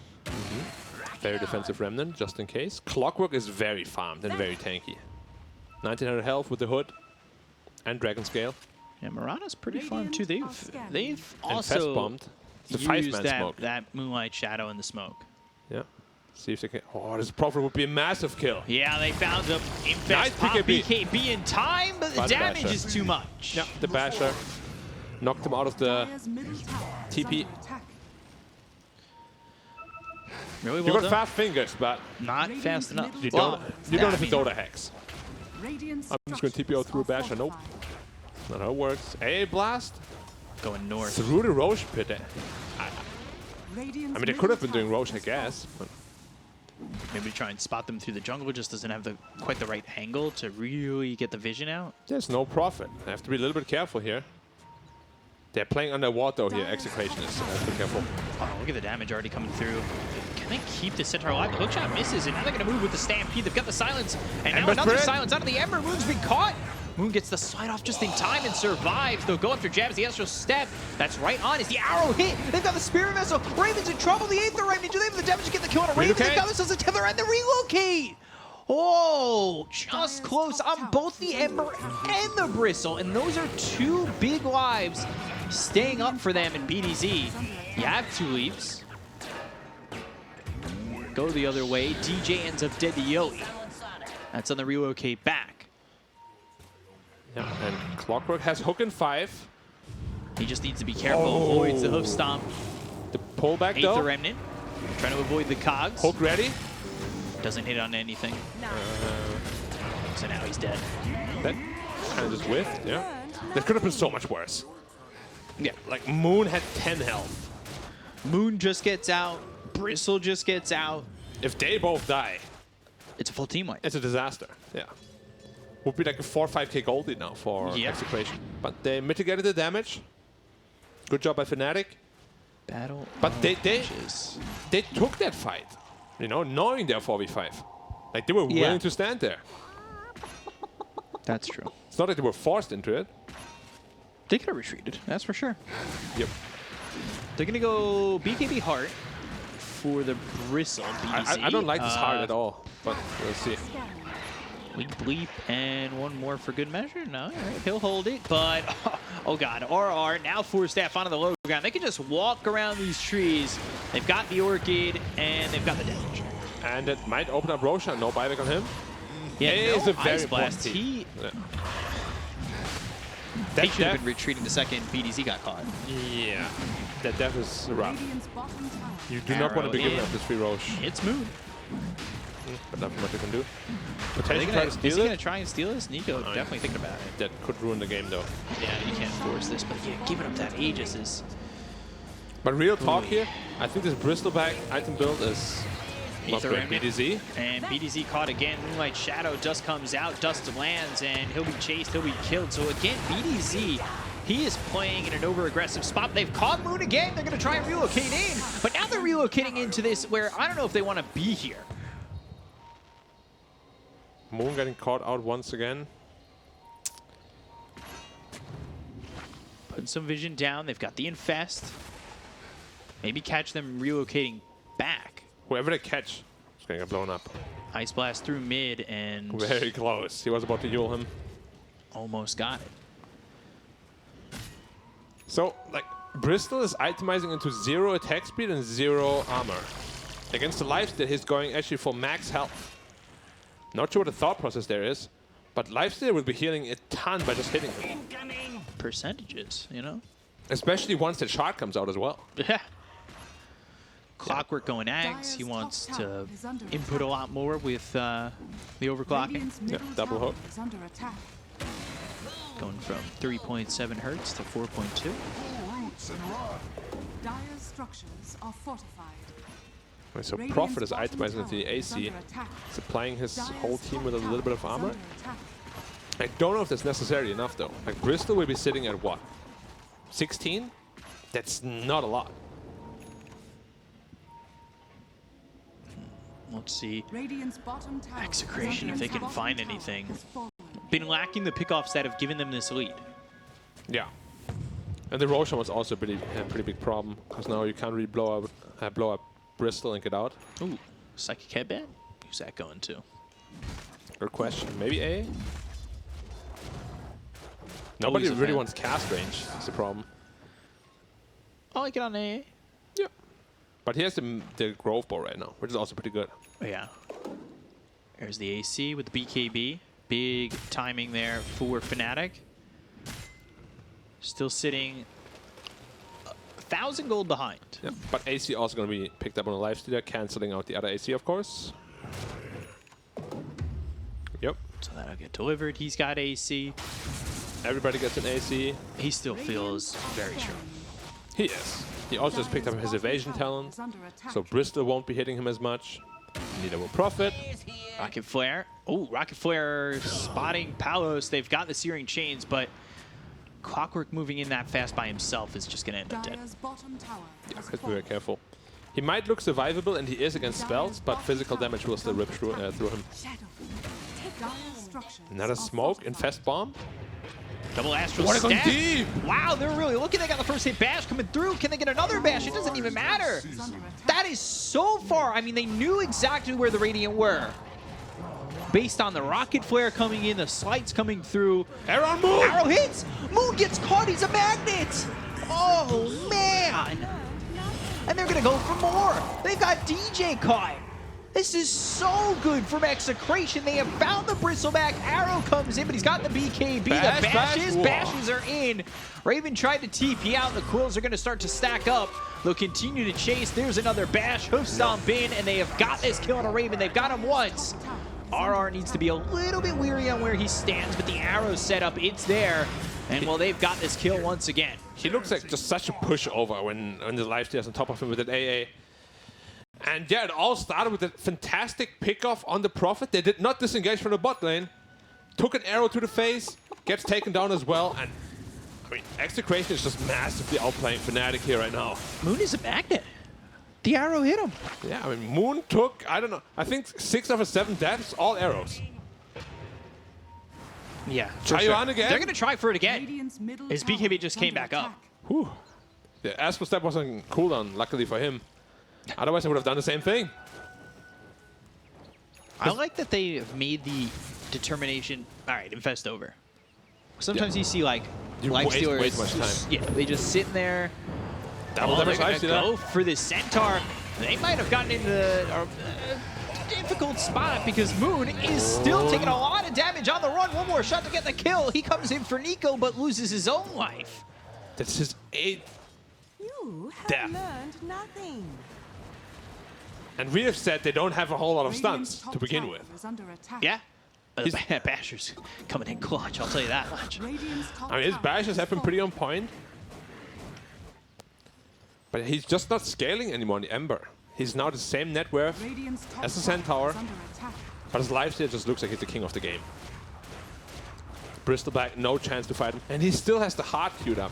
Speaker 1: Very defensive Remnant, just in case. Clockwork is very farmed and very tanky. 1900 health with the Hood and Dragon Scale.
Speaker 3: Yeah, Mirana's pretty fun too. They've
Speaker 1: Fest
Speaker 3: also
Speaker 1: bombed. It's a
Speaker 3: used
Speaker 1: 5-man smoke.
Speaker 3: that Moonlight Shadow in the smoke.
Speaker 1: Yeah. See if they can. Oh, this Prophet would be a massive kill.
Speaker 3: Yeah, they found him. Infest
Speaker 1: Nice
Speaker 3: pop
Speaker 1: BKB.
Speaker 3: BKB in time, but the
Speaker 1: By the
Speaker 3: damage
Speaker 1: Basher.
Speaker 3: is too much.
Speaker 1: Yeah, the Basher knocked him out of the TP.
Speaker 3: Really
Speaker 1: You
Speaker 3: well
Speaker 1: got
Speaker 3: done.
Speaker 1: fast fingers, but
Speaker 3: Not fast enough.
Speaker 1: you
Speaker 3: Well,
Speaker 1: don't. You don't have
Speaker 3: I
Speaker 1: the
Speaker 3: mean,
Speaker 1: Dota hex. I'm just going to TP out through a Basher. Nope. Not how it works. A blast
Speaker 3: Going north.
Speaker 1: through the Roche pit. I mean, they could have been doing Roche, I guess. But
Speaker 3: Maybe try and spot them through the jungle. Just doesn't have quite the right angle to really get the vision out.
Speaker 1: there's no Prophet. I have to be a little bit careful here. They're playing underwater here. Execration is. Be careful.
Speaker 3: Oh, look at the damage already coming through. Can they keep the center alive? The hookshot misses, and now they're going to move with the Stampede. They've got the silence, and now
Speaker 1: Ember
Speaker 3: another
Speaker 1: Spirit.
Speaker 3: silence out of the Ember. Moon's been caught. Moon gets the slide off just in time and survives. They'll go after jabs. The Astral Step. That's right on. Is the arrow hit? They've got the Spirit Vessel. Raven's in trouble. The Aether Raven. Do they have the damage to get the kill on a Raven? They've got themselves a tether and the relocate. Oh, just close on both the Ember and the Bristle. And those are two big lives staying up for them in BDZ. You have 2 leaves. Go the other way. DJ ends up dead to Yoey. That's on the relocate back.
Speaker 1: Yeah, and Clockwork has hook in 5.
Speaker 3: He just needs to be careful. Avoids the hoof stomp.
Speaker 1: The pullback
Speaker 3: Aether
Speaker 1: though.
Speaker 3: Remnant. Trying to avoid the cogs.
Speaker 1: Hook ready.
Speaker 3: Doesn't hit on anything. So now he's dead.
Speaker 1: That kind of just whiffed. Yeah. That could have been so much worse.
Speaker 3: Yeah.
Speaker 1: Like Moon had 10 health.
Speaker 3: Moon just gets out. Bristle just gets out.
Speaker 1: If they both die,
Speaker 3: It's a full team wipe.
Speaker 1: it's a disaster. Yeah. Would be like a 4 or 5k gold lead now for
Speaker 3: Yeah.
Speaker 1: Execration. But they mitigated the damage. Good job by Fnatic.
Speaker 3: Battle.
Speaker 1: But they
Speaker 3: Witches.
Speaker 1: took that fight. You know, knowing they're 4v5. Like they were
Speaker 3: Yeah.
Speaker 1: willing to stand there.
Speaker 3: That's true.
Speaker 1: It's not like they were forced into it.
Speaker 3: They could have retreated. That's for sure.
Speaker 1: Yep.
Speaker 3: They're going to go BKB Heart for the Bristle. BDC.
Speaker 1: I don't like this hard at all, but we'll see.
Speaker 3: Bleep, bleep, and one more for good measure. No, all right, he'll hold it, but oh god, RR now 4-staff onto the low ground. They can just walk around these trees. They've got the Orchid, and they've got the damage.
Speaker 1: And it might open up Roshan. No buyback on him.
Speaker 3: Yeah,
Speaker 1: It is
Speaker 3: no
Speaker 1: a very
Speaker 3: Ice Blast.
Speaker 1: important
Speaker 3: He
Speaker 1: That
Speaker 3: should have
Speaker 1: death,
Speaker 3: been retreating the second BDC got caught.
Speaker 1: yeah, that death is rough. You do not want to be
Speaker 3: Arrow
Speaker 1: giving
Speaker 3: in.
Speaker 1: up this free Roche,
Speaker 3: It's Moon.
Speaker 1: but nothing much you can do.
Speaker 3: Are they
Speaker 1: Potentially
Speaker 3: gonna,
Speaker 1: try to
Speaker 3: is
Speaker 1: steal
Speaker 3: he
Speaker 1: it.
Speaker 3: going to try and steal this? Nico definitely thinking about it.
Speaker 1: That could ruin the game though.
Speaker 3: Yeah, you can't force this, but yeah, giving up that Aegis is...
Speaker 1: But real talk here, I think this Bristleback item build is not
Speaker 3: Aether
Speaker 1: great.
Speaker 3: Remnant.
Speaker 1: BDZ.
Speaker 3: And BDZ caught again. Moonlight Shadow just comes out. Dust lands, and he'll be chased. He'll be killed. So again, BDZ, he is playing in an over-aggressive spot. They've caught Moon again. They're going to try and relocate in. But now they're relocating into this where I don't know if they want to be here.
Speaker 1: Moon getting caught out once again.
Speaker 3: Putting some vision down. They've got the Infest. Maybe catch them relocating back.
Speaker 1: Whoever they catch is going to get blown up.
Speaker 3: Ice Blast through mid and
Speaker 1: Very close. He was about to Yule him.
Speaker 3: almost got it.
Speaker 1: So, like, Bristol is itemizing into 0 attack speed and 0 armor. Against the lifesteal, he's going actually for max health. Not sure what the thought process there is, but lifesteal will be healing a ton by just hitting him.
Speaker 3: Percentages, you know?
Speaker 1: Especially once that shard comes out as well.
Speaker 3: Yeah. Clockwork going Ags. He wants to input a lot more with the overclocking.
Speaker 1: Yeah, double hook.
Speaker 3: Going from 3.7 hertz to 4.2.
Speaker 6: Dire's structures are fortified.
Speaker 1: Okay, so Prophet is itemizing into the AC, supplying his whole team with a little bit of armor. I don't know if that's necessary enough though. Like Bristol will be sitting at what? 16? That's not a lot.
Speaker 3: Let's see.
Speaker 6: Execration,
Speaker 3: Execration, if they can find anything. Been lacking the pickoffs that have given them this lead.
Speaker 1: Yeah. And the Roshan was also a pretty big problem, because now you can't really blow up Bristol and get out.
Speaker 3: Ooh, Psychic Headband? Who's that going to?
Speaker 1: Good question. Maybe A? Nobody
Speaker 3: Always a
Speaker 1: really
Speaker 3: fan.
Speaker 1: wants cast range. That's the problem.
Speaker 3: I like it on A.
Speaker 1: Yeah. But he has the Grove Bow right now, which is also pretty good.
Speaker 3: Oh, yeah. There's the AC with the BKB. Big timing there for Fnatic. Still sitting 1,000 gold behind.
Speaker 1: Yeah. But AC also going to be picked up on a lifestealer, canceling out the other AC, of course. Yep.
Speaker 3: So that'll get delivered. He's got AC.
Speaker 1: Everybody gets an AC.
Speaker 3: He still feels very strong.
Speaker 1: He is. He also just picked up his evasion talent, so Bristol won't be hitting him as much. Neither will Prophet.
Speaker 3: Rocket Flare. Oh, Rocket Flare spotting Palos. They've got the Searing Chains, but Clockwork moving in that fast by himself is just going to end up dead.
Speaker 1: Yeah, have to be very careful. He might look survivable, and he is against spells, but physical damage will still rip through him. Another smoke, infest bomb.
Speaker 3: Double Astral
Speaker 1: Wanna go
Speaker 3: Stack.
Speaker 1: deep!
Speaker 3: Wow, they're really looking. They got the first hit bash coming through. Can they get another bash? It doesn't even matter. That is so far. I mean, they knew exactly where the Radiant were. Based on the Rocket Flare coming in, the slights coming through.
Speaker 1: Arrow on Moon!
Speaker 3: Arrow hits! Moon gets caught. He's a magnet! Oh, man! And they're going to go for more. They've got DJ caught. This is so good from Execration. They have found the Bristleback. Arrow comes in, but he's got the BKB. The bashes are in. Raven tried to TP out. The Quills are going to start to stack up. They'll continue to chase. There's another bash. Hoof stomp in, and they have got this kill on a Raven. They've got him once. RR needs to be a little bit weary on where he stands, but the arrow setup, it's there. And well, they've got this kill once again.
Speaker 1: He looks like just such a pushover when the lifesteal is on top of him with an AA. And yeah, it all started with a fantastic pickoff on the Prophet. They did not disengage from the bot lane. Took an arrow to the face, gets taken down as well. And I mean, Execration is just massively outplaying Fnatic here right now.
Speaker 3: Moon is a magnet. The arrow hit him.
Speaker 1: Yeah, I mean, Moon took, I don't know, I think 6 of his 7 deaths, all arrows.
Speaker 3: Yeah.
Speaker 1: Try you on again?
Speaker 3: They're going to try for it again. His BKB just came back up.
Speaker 1: Whew. The Astral Step was on cooldown, luckily for him. Otherwise, I would have done the same thing.
Speaker 3: I like that they have made the determination, all right, infest over. Sometimes you see, like, lifestealers.
Speaker 1: Way too much time.
Speaker 3: Yeah, they just sit in there.
Speaker 1: Double
Speaker 3: They're
Speaker 1: damage
Speaker 3: gonna
Speaker 1: lifestealer.
Speaker 3: go for this Centaur. They might have gotten into a difficult spot because Moon is still taking a lot of damage on the run. One more shot to get the kill. He comes in for Nico, but loses his own life.
Speaker 1: That's his 8th
Speaker 6: You have
Speaker 1: death.
Speaker 6: learned nothing.
Speaker 1: And we have said they don't have a whole lot of stunts to begin with.
Speaker 3: Yeah. The Basher's coming in clutch, I'll tell you that much.
Speaker 1: I mean, his bashes have been pretty on point. But he's just not scaling anymore on the Ember. He's now the same net worth as the Centaur. But his lifesteal just looks like he's the king of the game. Bristleback, no chance to fight him. And he still has the heart queued up.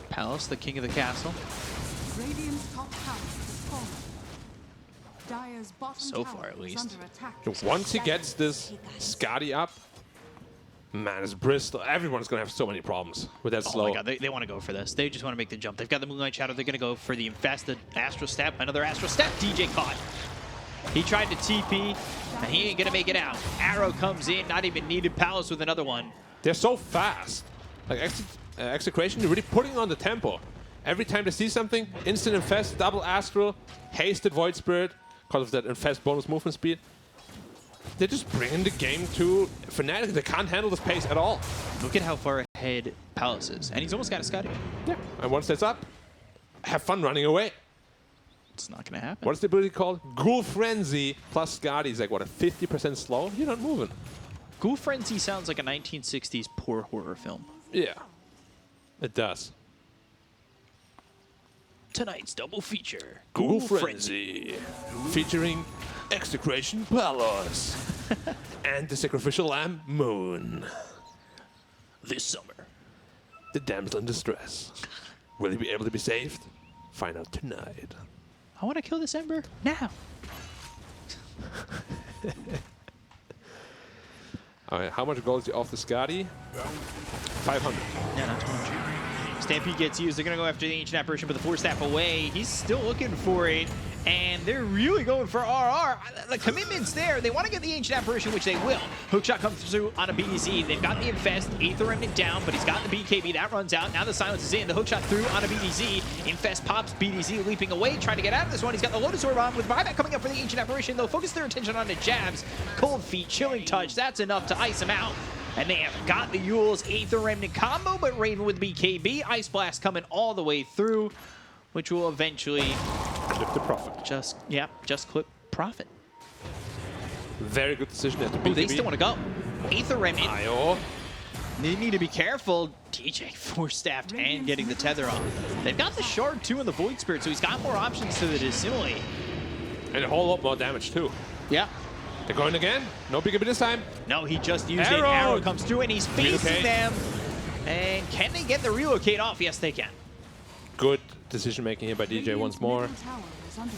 Speaker 3: Palace, the king of the castle. So far, at least.
Speaker 1: Once he gets this Skadi up, man, it's Bristol. Everyone's going to have so many problems with that slow.
Speaker 3: Oh my god, they want to go for this. They just want to make the jump. They've got the Moonlight Shadow. They're going to go for the infested Astral Step. Another Astral Step. DJ caught. He tried to TP, and he ain't going to make it out. Arrow comes in, not even needed. Palace with another one.
Speaker 1: They're so fast. Like, Execration, they're really putting on the tempo. Every time they see something, instant infest, double astral, hasted void spirit, because of that infest bonus movement speed. They're just bringing the game to Fnatic. They can't handle this pace at all.
Speaker 3: Look at how far ahead Palace is. And he's almost got a Scotty.
Speaker 1: Yeah. And once that's up, have fun running away.
Speaker 3: It's not going to happen.
Speaker 1: What's the ability called? Ghoul Frenzy plus Skadi is like, what, a 50% slow? You're not moving.
Speaker 3: Ghoul Frenzy sounds like a 1960s poor horror film.
Speaker 1: Yeah. It does.
Speaker 3: Tonight's double feature.
Speaker 1: Ghoul Frenzy. Featuring Execration Palos. And the sacrificial lamb, Moon.
Speaker 3: This summer.
Speaker 1: The damsel in distress. Will he be able to be saved? Find out tonight.
Speaker 3: I want to kill this Ember now.
Speaker 1: All right, how much gold is he off the Skadi? 500.
Speaker 3: Yeah, not too much. Stampede gets used. They're going to go after the Ancient Apparition, but the 4-staff away. He's still looking for it. and they're really going for RR. The commitment's there. They want to get the Ancient Apparition, which they will. Hookshot comes through on a BDZ. They've got the Infest. Aether Remnant down, but he's got the BKB. That runs out. Now the Silence is in. The Hookshot through on a BDZ. Infest pops. BDZ leaping away, trying to get out of this one. He's got the Lotus Orb on with buyback coming up for the Ancient Apparition. They'll focus their attention on the jabs. Cold Feet, Chilling Touch. That's enough to ice him out. And they have got the Yule's Aether Remnant combo, but Raven with BKB. Ice Blast coming all the way through, which will eventually
Speaker 1: Clip the Prophet.
Speaker 3: just clip Prophet.
Speaker 1: Very good decision at the BKB.
Speaker 3: Oh, they still want to go. Aether Remnant.
Speaker 1: IO.
Speaker 3: They need to be careful. DJ force-staffed and getting the tether off. They've got the Shard too and the Void Spirit, so he's got more options to assimilate.
Speaker 1: And a whole lot more damage too.
Speaker 3: Yeah.
Speaker 1: They're going again. No BKB this time.
Speaker 3: No, he just used it.
Speaker 1: Arrow.
Speaker 3: Arrow comes through and he's facing
Speaker 1: Relocate.
Speaker 3: them. And can they get the relocate off? Yes, they can.
Speaker 1: Good decision making here by DJ once more.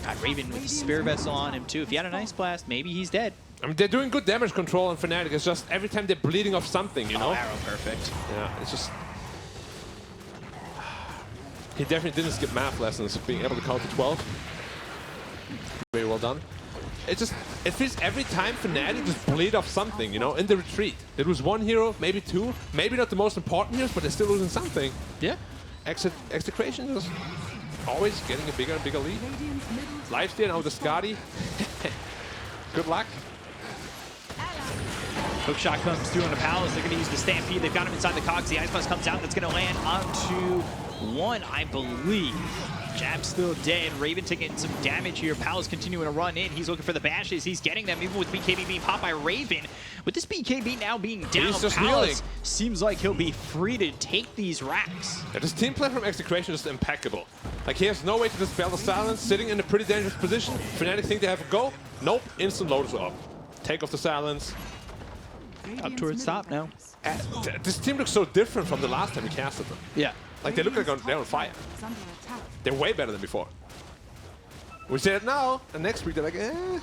Speaker 3: Got Raven with the Spear Vessel on him too. If he had an Ice Blast, maybe he's dead.
Speaker 1: I mean, they're doing good damage control on Fnatic. It's just every time they're bleeding off something, you know?
Speaker 3: Oh, Arrow perfect.
Speaker 1: Yeah, it's just... He definitely didn't skip math lessons, being able to count to 12. Very well done. It feels every time Fnatic just bleed off something, you know, in the retreat. It was one hero, maybe two, maybe not the most important heroes, but they're still losing something.
Speaker 3: Yeah.
Speaker 1: Execration is always getting a bigger and bigger lead. Lifesteal now with the Skadi. Good luck.
Speaker 3: Hookshot comes through on the Palace. They're going to use the Stampede. They've got him inside the cogs. The Ice Blast comes out. That's going to land onto one, I believe. Jab still dead. Raven taking some damage here. Palace continuing to run in. He's looking for the bashes. He's getting them, even with BKB being popped by Raven. With this BKB now being down,
Speaker 1: He's just
Speaker 3: Palace
Speaker 1: kneeling.
Speaker 3: seems like he'll be free to take these racks.
Speaker 1: Yeah, this team play from Execration is impeccable. Like, he has no way to dispel the silence, sitting in a pretty dangerous position. Fnatic think they have a go. Nope, instant Lotus up. Take off the silence.
Speaker 3: Up towards top now.
Speaker 1: This team looks so different from the last time we casted them.
Speaker 3: Yeah.
Speaker 1: Like, they look like they're on fire. They're way better than before. We say it now, and next week they're like,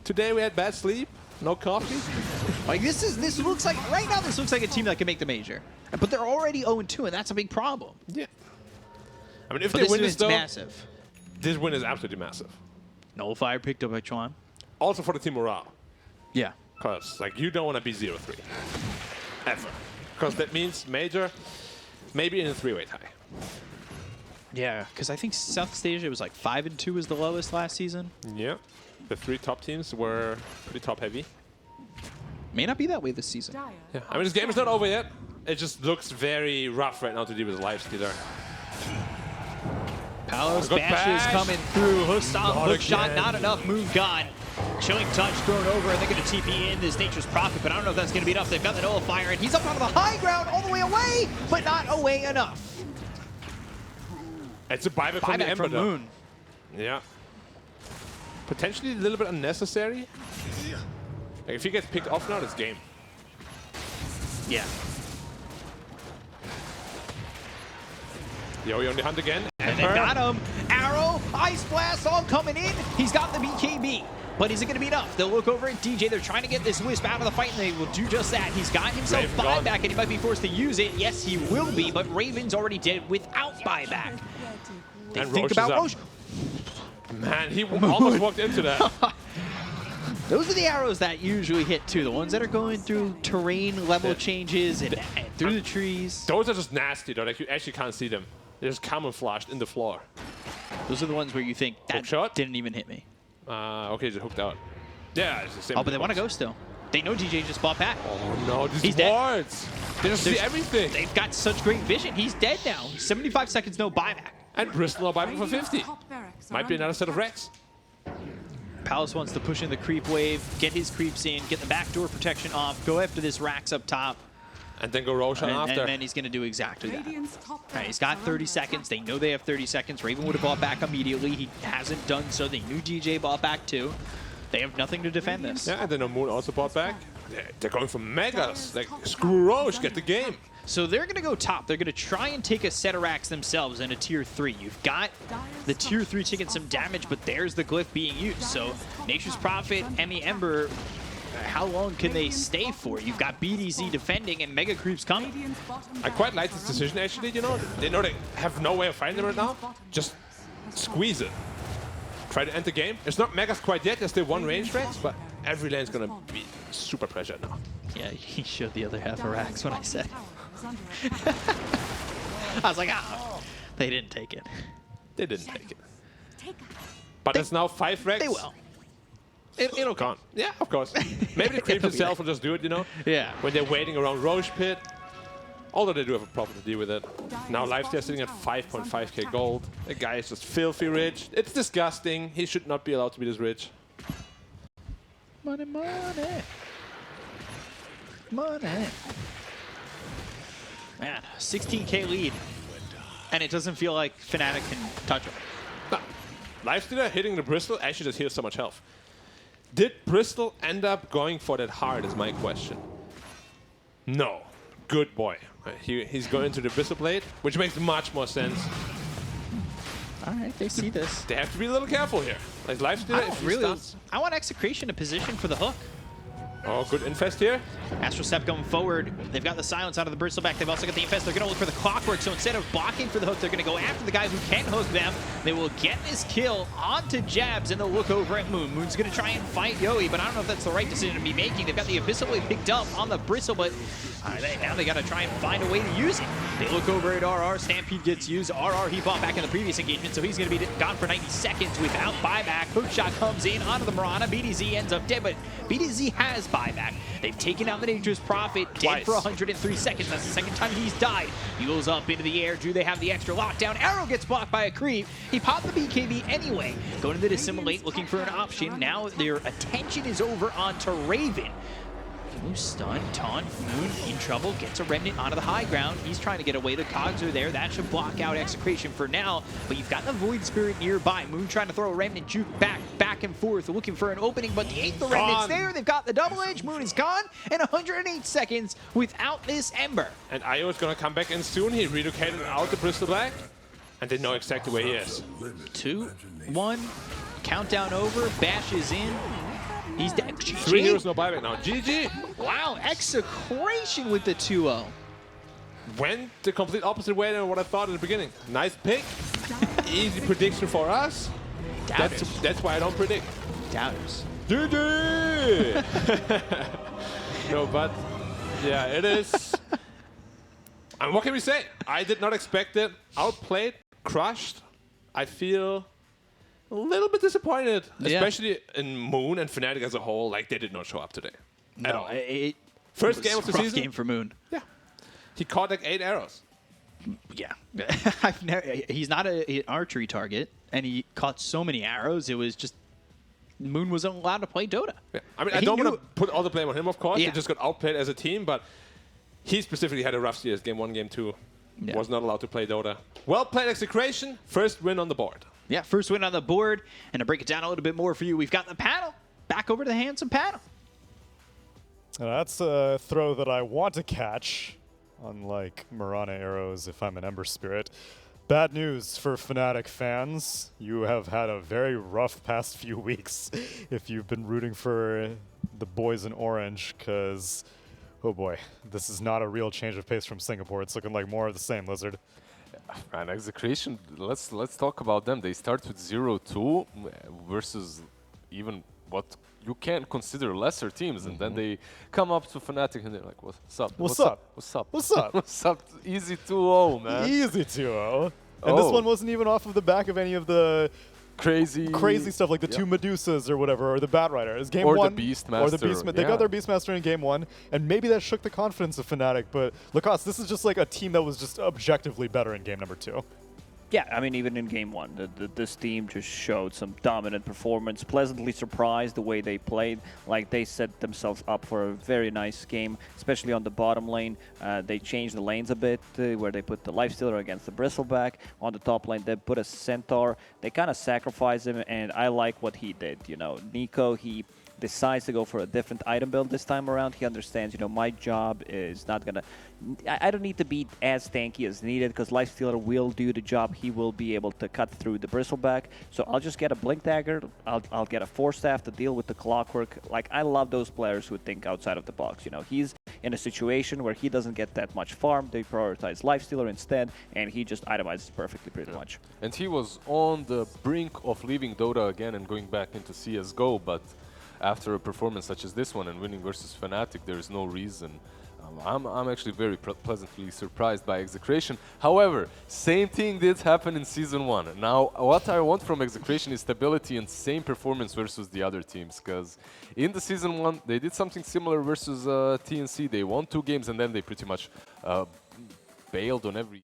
Speaker 1: today we had bad sleep, no coffee.
Speaker 3: Like this looks like right now. This looks like a team that can make the major, but they're already 0-2, and that's a big problem.
Speaker 1: Yeah. I mean, if
Speaker 3: But
Speaker 1: they
Speaker 3: this
Speaker 1: win this
Speaker 3: is
Speaker 1: though,
Speaker 3: massive.
Speaker 1: this win is absolutely massive.
Speaker 3: Nullifier picked up by Chuan.
Speaker 1: Also for the team morale,
Speaker 3: Yeah.
Speaker 1: because like you don't want to be 0-3 ever, because that means major, maybe in a 3-way tie.
Speaker 3: Yeah, because I think Southeast Asia was like 5-2 was the lowest last season.
Speaker 1: Yeah, the 3 top teams were pretty top heavy.
Speaker 3: May not be that way this season.
Speaker 1: Yeah, I mean this game is not over yet. It just looks very rough right now to deal with Lifestealer.
Speaker 3: Palos
Speaker 1: Good
Speaker 3: bashes
Speaker 1: bash.
Speaker 3: coming through. Hook shot,
Speaker 1: again.
Speaker 3: not enough. Move gone. Chilling Touch thrown over, and they're going to TP in this Nature's Prophet, but I don't know if that's going to be enough. They've got the Nullifier, and he's up onto the high ground all the way away, but not away enough.
Speaker 1: It's a buyback from the
Speaker 3: Buyback
Speaker 1: Ember
Speaker 3: from
Speaker 1: though.
Speaker 3: Moon.
Speaker 1: Yeah. Potentially a little bit unnecessary. Like, if he gets picked off now, it's game.
Speaker 3: Yeah.
Speaker 1: Yo, on the hunt again.
Speaker 3: And they got him. Arrow, Ice Blast, all coming in. He's got the BKB. But is it going to be enough? They'll look over at DJ. They're trying to get this Wisp out of the fight, and they will do just that. He's got himself
Speaker 1: Raven gone.
Speaker 3: buyback, and he might be forced to use it. Yes, he will be, but Raven's already dead without buyback. They
Speaker 1: And
Speaker 3: think
Speaker 1: Roche
Speaker 3: about
Speaker 1: is up.
Speaker 3: Roche.
Speaker 1: Man, he almost walked into that.
Speaker 3: Those are the arrows that usually hit, too. The ones that are going through terrain level changes and through the trees.
Speaker 1: Those are just nasty, though. Like, you actually can't see them. They're just camouflaged in the floor.
Speaker 3: Those are the ones where you think, that
Speaker 1: Hook shot?
Speaker 3: didn't even hit me.
Speaker 1: Okay, just hooked out. Yeah, it's the same.
Speaker 3: Oh, but they want to go still. They know DJ just bought back.
Speaker 1: Oh, no, these
Speaker 3: He's dead.
Speaker 1: wards. They just see everything.
Speaker 3: They've got such great vision. He's dead now. 75 seconds, no buyback.
Speaker 1: And Bristol are buying for 50. Might be another set of Rex.
Speaker 3: Palace wants to push in the creep wave, get his creeps in, get the backdoor protection off, go after this Rax up top,
Speaker 1: And then go Roshan after.
Speaker 3: and then he's going to do exactly that. All right, he's got 30 seconds. They know they have 30 seconds. Raven would have bought back immediately. He hasn't done so. They knew DJ bought back too. They have nothing to defend this.
Speaker 1: Yeah, and then Moon also bought back. They're going for Megas. Like, screw Roche, get the game.
Speaker 3: So they're going to go top. They're going to try and take a set of racks themselves in a tier 3. You've got the tier 3 taking some damage, but there's the glyph being used. So Nature's Prophet and the Ember, how long can they stay for? You've got BDZ defending and Mega Creeps coming.
Speaker 1: I quite like this decision, actually, you know. They know they have no way of fighting them right now. Just squeeze it. try to end the game. It's not Megas quite yet. There's still one range race, but every lane's going to be super pressured now.
Speaker 3: Yeah, he showed the other half of racks when I said.
Speaker 6: Tower is under attack.
Speaker 3: I was like, ah, they didn't take it.
Speaker 1: They didn't take it.
Speaker 6: Take
Speaker 1: But it's now 5 racks.
Speaker 3: They will.
Speaker 1: It'll come. Yeah, of course. Maybe the creeps itself will just do it, you know?
Speaker 3: Yeah.
Speaker 1: When they're waiting around Roche Pit. Although they do have a problem to deal with it. Now Lifesteal sitting at 5.5k gold. The guy is just filthy rich. It's disgusting. He should not be allowed to be this rich.
Speaker 3: Money, money. Money. Man, 16k lead. And it doesn't feel like Fnatic can touch him.
Speaker 1: No. Lifestealer hitting the Bristol actually just heals so much health. Did Bristol end up going for that hard is my question. No. Good boy. He's going to the Bristol Blade, which makes much more sense.
Speaker 3: All right, they see this.
Speaker 1: They have to be a little careful here. Like Lifestealer, if he starts...
Speaker 3: I want Execration to position for the hook.
Speaker 1: Oh, good infest here.
Speaker 3: Astral Step going forward. They've got the silence out of the Bristleback. They've also got the infest. They're going to look for the clockwork. So instead of blocking for the hook, they're going to go after the guy who can hook them. They will get this kill onto Jabs, and they'll look over at Moon. Moon's going to try and fight Yowie, but I don't know if that's the right decision to be making. They've got the Abyssal Blade picked up on the Bristle, but now they got to try and find a way to use it. They look over at RR. Stampede gets used. RR he bought back in the previous engagement, so he's going to be gone for 90 seconds without buyback. Hookshot comes in onto the Mirana. BDZ ends up dead, but BDZ has buyback. They've taken out the Nature's Prophet, dead for 103 seconds. That's the second time he's died. He goes up into the air. Do they have the extra lockdown? Arrow gets blocked by a creep. He popped the BKB anyway. Going to the Dissimulate, looking for an option. Now their attention is over onto Raven. Who's stunned, Taunt, Moon in trouble, gets a Remnant onto the high ground. He's trying to get away, the cogs are there. That should block out Execration for now, but you've got the Void Spirit nearby. Moon trying to throw a Remnant juke back and forth, looking for an opening, but the 8th Remnant's there. They've got the double edge. Moon is gone, and 108 seconds without this Ember.
Speaker 1: And Io is going to come back in soon. He relocated out the Bristleback, and they know exactly where he is.
Speaker 3: 2, 1, countdown over, Bash is in. He's dead. GG.
Speaker 1: 3 heroes, no buyback now. GG.
Speaker 3: Wow, Execration with the 2-0.
Speaker 1: Went the complete opposite way than what I thought in the beginning. Nice pick. Easy prediction for us. That's why I don't predict.
Speaker 3: Doubters.
Speaker 1: GG. No, but yeah, it is. And what can we say? I did not expect it. Outplayed, crushed. I feel a little bit disappointed, especially in Moon and Fnatic as a whole. Like, they did not show up today. At all. First game of the season.
Speaker 3: Game for Moon.
Speaker 1: Yeah. He caught like 8 arrows.
Speaker 3: Yeah. He's not an archery target, and he caught so many arrows, it was just Moon wasn't allowed to play Dota.
Speaker 1: Yeah. I mean, I don't want to put all the blame on him, of course.
Speaker 3: Yeah.
Speaker 1: They just got outplayed as a team, but he specifically had a rough series. Game 1, Game 2.
Speaker 3: Yeah.
Speaker 1: Was not allowed to play Dota. Well played Execration. First win on the board.
Speaker 3: Yeah, first win on the board. And to break it down a little bit more for you, we've got the panel. Back over to the handsome panel.
Speaker 2: That's a throw that I want to catch, unlike Mirana arrows if I'm an Ember Spirit. Bad news for Fnatic fans. You have had a very rough past few weeks if you've been rooting for the boys in orange, because, oh boy, this is not a real change of pace from Singapore. It's looking like more of the same, Lizard.
Speaker 7: And Execration, let's talk about them. They start with 0-2 versus even what you can consider lesser teams, and then they come up to Fnatic and they're like, "What's up?
Speaker 2: What's up?
Speaker 7: What's up?
Speaker 2: What's up?
Speaker 7: What's up?" Easy 2-0, man.
Speaker 2: Easy 2-0. And this one wasn't even off of the back of any of the crazy stuff like the 2 Medusas or whatever, or the Batrider. It's game 1.
Speaker 7: Or the Beastmaster.
Speaker 2: Or the Beastmaster. They got their Beastmaster in game 1, and maybe that shook the confidence of Fnatic, but Lacoste, this is just like a team that was just objectively better in game number 2.
Speaker 4: Yeah, I mean, even in game 1, this team just showed some dominant performance. Pleasantly surprised the way they played. Like, they set themselves up for a very nice game, especially on the bottom lane. They changed the lanes a bit, where they put the Lifestealer against the Bristleback. On the top lane, they put a Centaur. They kind of sacrificed him, and I like what he did. You know, Nico, he decides to go for a different item build this time around, he understands, you know, my job is not gonna... I don't need to be as tanky as needed, because Lifestealer will do the job. He will be able to cut through the Bristleback. So I'll just get a Blink Dagger, I'll get a Force Staff to deal with the Clockwork. Like, I love those players who think outside of the box, you know. He's in a situation where he doesn't get that much farm. They prioritize Lifestealer instead, and he just itemizes perfectly pretty much.
Speaker 7: And he was on the brink of leaving Dota again and going back into CSGO, but after a performance such as this one and winning versus Fnatic, there is no reason. I'm actually very pleasantly surprised by Execration. However, same thing did happen in Season 1. Now, what I want from Execration is stability and same performance versus the other teams, because in the Season 1, they did something similar versus TNC. They won 2 games and then they pretty much bailed on every...